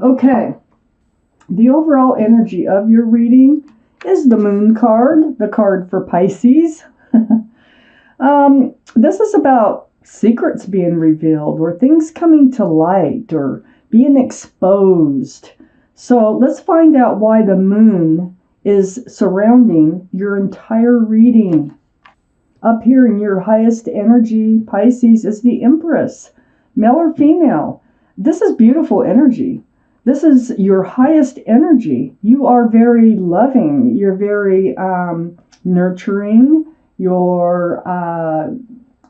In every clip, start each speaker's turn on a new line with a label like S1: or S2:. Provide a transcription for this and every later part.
S1: Okay, the overall energy of your reading is the Moon card, the card for Pisces. This is about secrets being revealed or things coming to light or being exposed. So let's find out why the moon is surrounding your entire reading. Up here in your highest energy, Pisces, is the Empress, male or female. This is beautiful energy. This is your highest energy. You are very loving. You're very nurturing. You're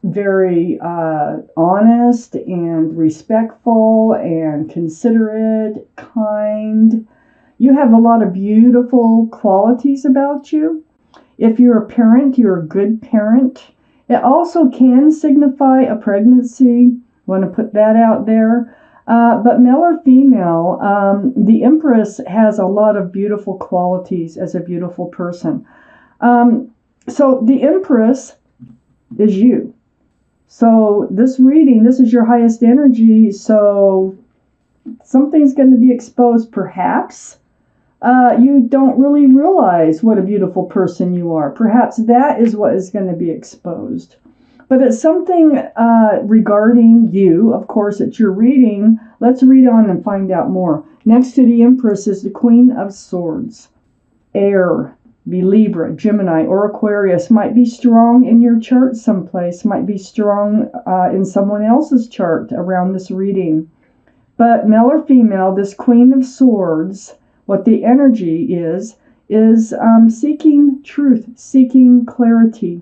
S1: very honest and respectful and considerate, kind. You have a lot of beautiful qualities about you. If you're a parent, you're a good parent. It also can signify a pregnancy. Want to put that out there. But male or female, the Empress has a lot of beautiful qualities as a beautiful person. So the Empress is you. So this reading, this is your highest energy. So something's going to be exposed, perhaps. You don't really realize what a beautiful person you are. Perhaps that is what is going to be exposed. But it's something regarding you. Of course, it's your reading. Let's read on and find out more. Next to the Empress is the Queen of Swords. Air, be Libra, Gemini, or Aquarius. Might be strong in your chart someplace. Might be strong in someone else's chart around this reading. But male or female, this Queen of Swords, what the energy is seeking truth, seeking clarity,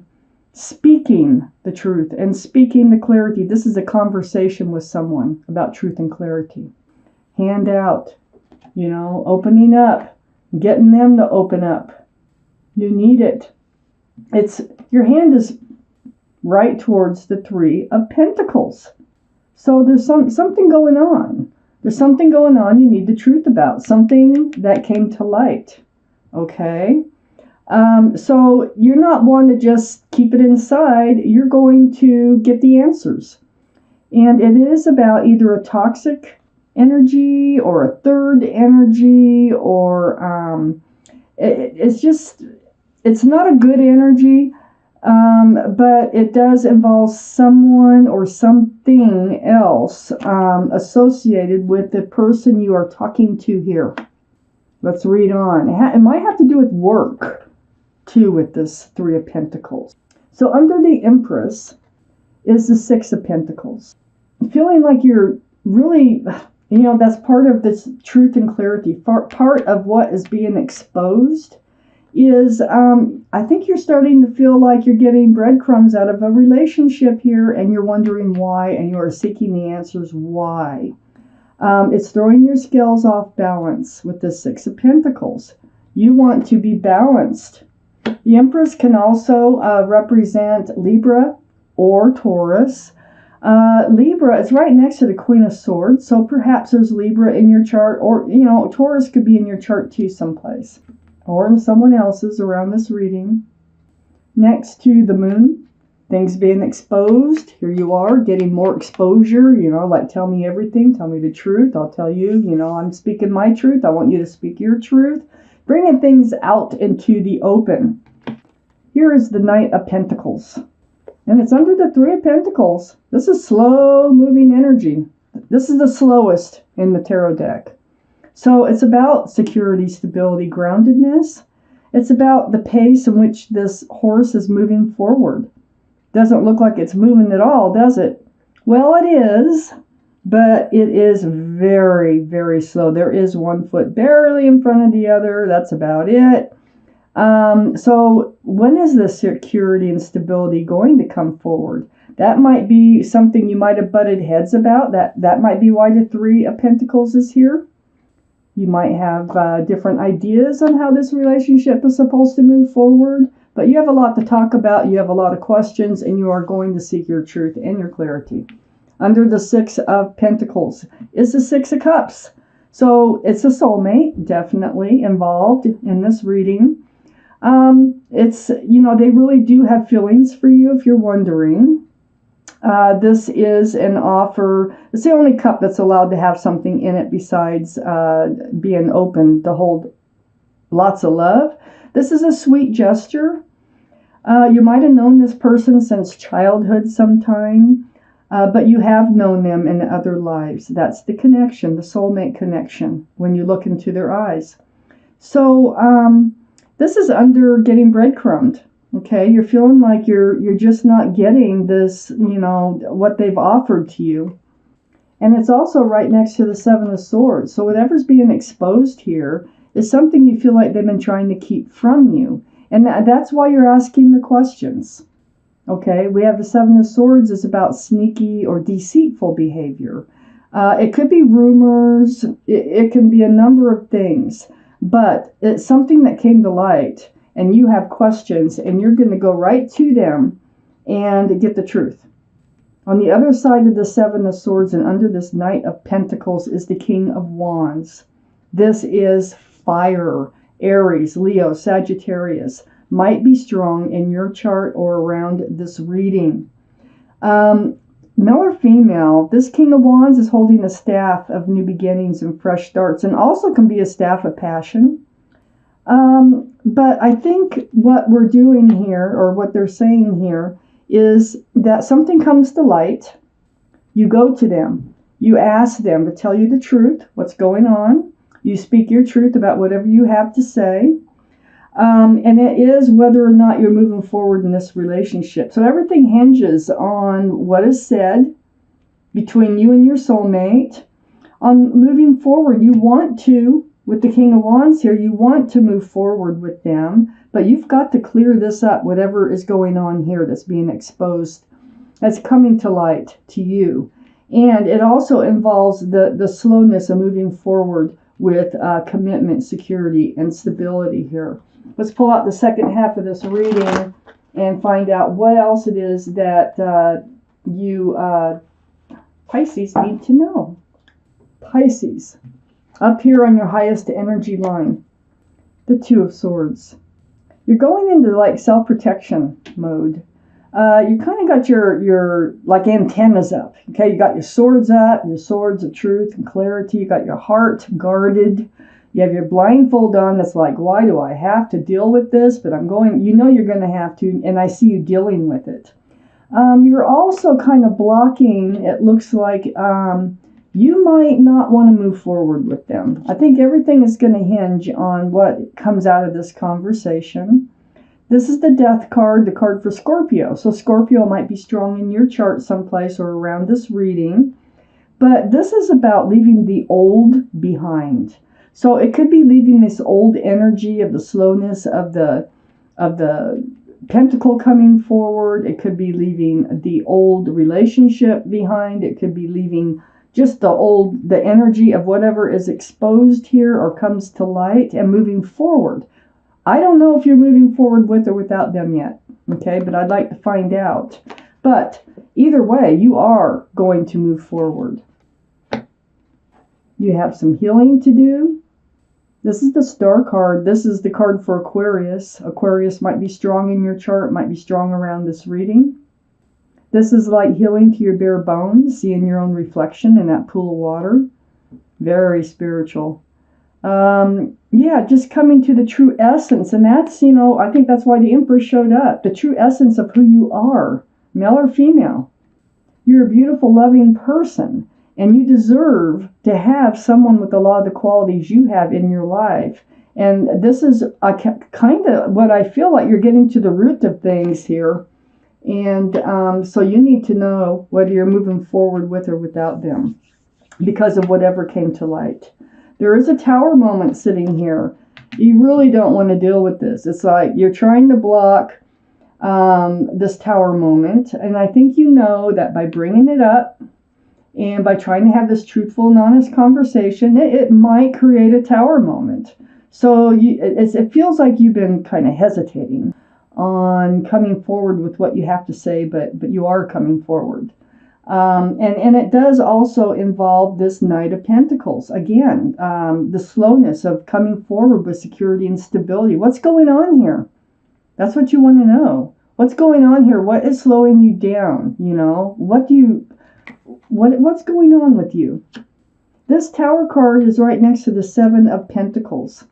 S1: speaking the truth and speaking the clarity. This is a conversation with someone about truth and clarity. Hand out, opening up, getting them to open up. You need it. Your hand is right towards the Three of Pentacles. So there's something going on. There's something going on you need the truth about, something that came to light. Okay? So you're not one to just keep it inside. You're going to get the answers. And it is about either a toxic energy or a third energy, or it's not a good energy. But it does involve someone or something else associated with the person you are talking to here. Let's read on. It might have to do with work, too, with this Three of Pentacles. So under the Empress is the Six of Pentacles. Feeling like you're really, that's part of this truth and clarity. Part of what is being exposed is I think you're starting to feel like you're getting breadcrumbs out of a relationship here, and you're wondering why, and you are seeking the answers why. It's throwing your scales off balance with the Six of Pentacles. You want to be balanced. The Empress can also represent Libra or Taurus. Libra is right next to the Queen of Swords, so perhaps there's Libra in your chart, or Taurus could be in your chart too someplace, or in someone else's around this reading. Next to the moon, things being exposed. Here you are getting more exposure, like tell me everything, tell me the truth. I'll tell you, I'm speaking my truth. I want you to speak your truth. Bringing things out into the open. Here is the Knight of Pentacles. And it's under the Three of Pentacles. This is slow moving energy. This is the slowest in the tarot deck. So it's about security, stability, groundedness. It's about the pace in which this horse is moving forward. Doesn't look like it's moving at all, does it? Well, it is, but it is very, very slow. There is one foot barely in front of the other. That's about it. So when is the security and stability going to come forward? That might be something you might have butted heads about. That might be why the Three of Pentacles is here. You might have different ideas on how this relationship is supposed to move forward, but you have a lot to talk about. You have a lot of questions, and you are going to seek your truth and your clarity. Under the Six of Pentacles is the Six of Cups. So it's a soulmate, definitely involved in this reading. They really do have feelings for you if you're wondering. This is an offer. It's the only cup that's allowed to have something in it besides being open to hold lots of love. This is a sweet gesture. You might have known this person since childhood sometime, but you have known them in other lives. That's the connection, the soulmate connection, when you look into their eyes. So this is under getting breadcrumbed. Okay, you're feeling like you're just not getting this, what they've offered to you. And it's also right next to the Seven of Swords. So whatever's being exposed here is something you feel like they've been trying to keep from you. And that's why you're asking the questions. Okay, we have the Seven of Swords is about sneaky or deceitful behavior. It could be rumors. It can be a number of things. But it's something that came to light, and you have questions, and you're going to go right to them and get the truth. On the other side of the Seven of Swords and under this Knight of Pentacles is the King of Wands. This is fire. Aries, Leo, Sagittarius might be strong in your chart or around this reading. Male or female, this King of Wands is holding a staff of new beginnings and fresh starts, and also can be a staff of passion. But I think what we're doing here, or what they're saying here, is that something comes to light. You go to them. You ask them to tell you the truth, what's going on. You speak your truth about whatever you have to say. And it is whether or not you're moving forward in this relationship. So everything hinges on what is said between you and your soulmate. On moving forward, you want to, with the King of Wands here, you want to move forward with them, but you've got to clear this up, whatever is going on here that's being exposed, that's coming to light to you. And it also involves the slowness of moving forward with commitment, security, and stability here. Let's pull out the second half of this reading and find out what else it is that you Pisces need to know. Pisces, up here on your highest energy line, the Two of Swords. You're going into like self-protection mode. You kind of got your like antennas up. Okay, you got your swords up, your swords of truth and clarity. You got your heart guarded. You have your blindfold on. That's like, why do I have to deal with this? But I'm going. You know you're going to have to, and I see you dealing with it. You're also kind of blocking. It looks like you might not want to move forward with them. I think everything is going to hinge on what comes out of this conversation. This is the Death card, the card for Scorpio. So Scorpio might be strong in your chart someplace or around this reading. But this is about leaving the old behind. So it could be leaving this old energy of the slowness of the pentacle coming forward. It could be leaving the old relationship behind. It could be leaving just the energy of whatever is exposed here or comes to light and moving forward. I don't know if you're moving forward with or without them yet, okay? But I'd like to find out. But either way, you are going to move forward. You have some healing to do. This is the Star card. This is the card for Aquarius. Aquarius might be strong in your chart, might be strong around this reading. This is like healing to your bare bones, seeing your own reflection in that pool of water. Very spiritual. Yeah, just coming to the true essence. And that's, I think that's why the Empress showed up. The true essence of who you are, male or female. You're a beautiful, loving person. And you deserve to have someone with a lot of the qualities you have in your life. And this is kind of what I feel like you're getting to the root of things here. And so you need to know whether you're moving forward with or without them because of whatever came to light. There is a tower moment sitting here. You really don't want to deal with this. It's like you're trying to block this tower moment. And I think you know that by bringing it up and by trying to have this truthful and honest conversation, it might create a tower moment. So it feels like you've been kind of hesitating on coming forward with what you have to say, but you are coming forward. And it does also involve this Knight of Pentacles. Again, the slowness of coming forward with security and stability. What's going on here? That's what you want to know. What's going on here? What is slowing you down? You know, what's going on with you? This Tower card is right next to the Seven of Pentacles.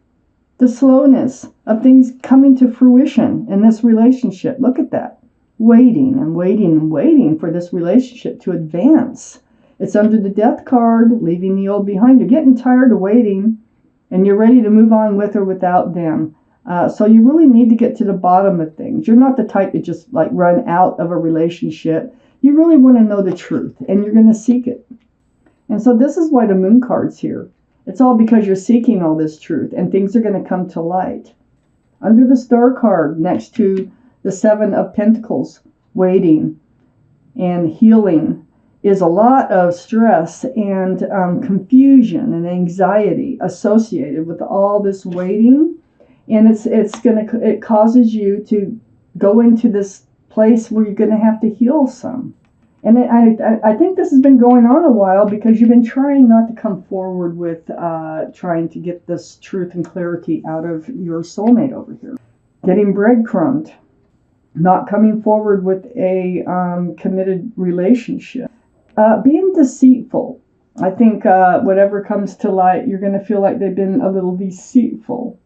S1: The slowness of things coming to fruition in this relationship. Look at that. Waiting and waiting and waiting for this relationship to advance. It's under the Death card, leaving the old behind. You're getting tired of waiting, and you're ready to move on with or without them. So you really need to get to the bottom of things. You're not the type to just like run out of a relationship. You really want to know the truth, and you're going to seek it. And so this is why the Moon card's here. It's all because you're seeking all this truth, and things are going to come to light. Under the Star card, next to the Seven of Pentacles, waiting and healing, is a lot of stress and confusion and anxiety associated with all this waiting. And it causes you to go into this place where you're going to have to heal some. And I think this has been going on a while because you've been trying not to come forward with trying to get this truth and clarity out of your soulmate over here. Getting breadcrumbed, not coming forward with a committed relationship. Being deceitful. I think whatever comes to light, you're going to feel like they've been a little deceitful.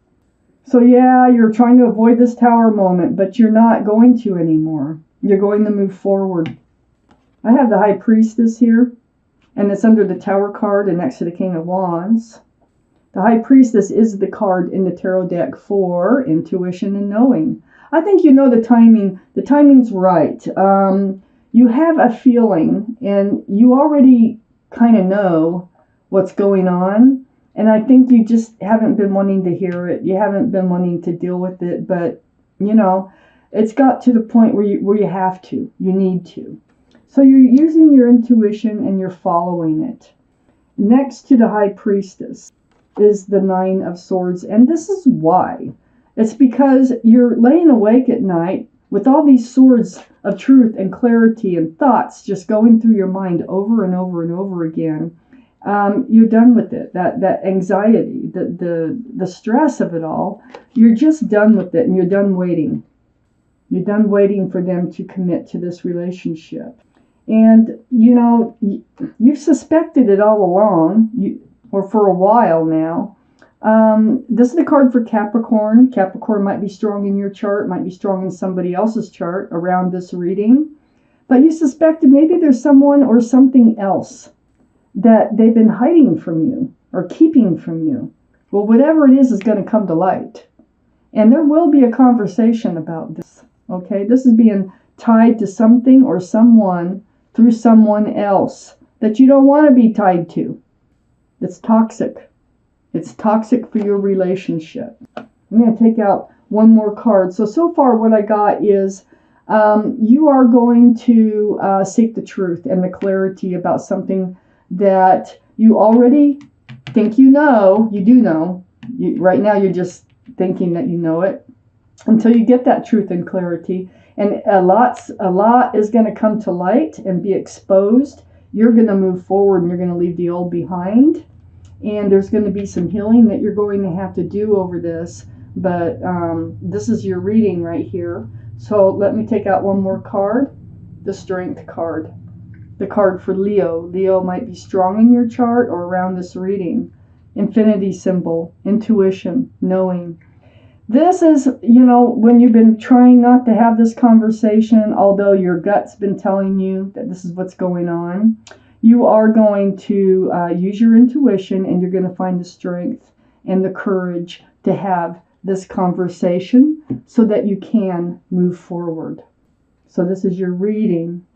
S1: So yeah, you're trying to avoid this Tower moment, but you're not going to anymore. You're going to move forward. I have the High Priestess here, and it's under the Tower card and next to the King of Wands. The High Priestess is the card in the tarot deck for intuition and knowing. I think you know the timing. The timing's right. You have a feeling, and you already kind of know what's going on. And I think you just haven't been wanting to hear it. You haven't been wanting to deal with it. But, you know, it's got to the point where you have to. You need to. So you're using your intuition and you're following it. Next to the High Priestess is the Nine of Swords. And this is why. It's because you're laying awake at night with all these swords of truth and clarity and thoughts just going through your mind over and over and over again. You're done with it. That anxiety, the stress of it all, you're just done with it, and you're done waiting. You're done waiting for them to commit to this relationship. And, you know, you've suspected it all along, or for a while now. This is the card for Capricorn. Capricorn might be strong in your chart, might be strong in somebody else's chart around this reading. But you suspected maybe there's someone or something else that they've been hiding from you or keeping from you. Well, whatever it is going to come to light. And there will be a conversation about this. Okay, this is being tied to something or someone through someone else that you don't want to be tied to. It's toxic. It's toxic for your relationship. I'm going to take out one more card. So far what I got is you are going to seek the truth and the clarity about something that you already think you know. You do know. Right now you're just thinking that you know it until you get that truth and clarity. And a lot is going to come to light and be exposed. You're going to move forward and you're going to leave the old behind. And there's going to be some healing that you're going to have to do over this. But this is your reading right here. So let me take out one more card. The Strength card. The card for Leo. Leo might be strong in your chart or around this reading. Infinity symbol. Intuition. Knowing. This is, you know, when you've been trying not to have this conversation, although your gut's been telling you that this is what's going on, you are going to use your intuition, and you're going to find the strength and the courage to have this conversation so that you can move forward. So this is your reading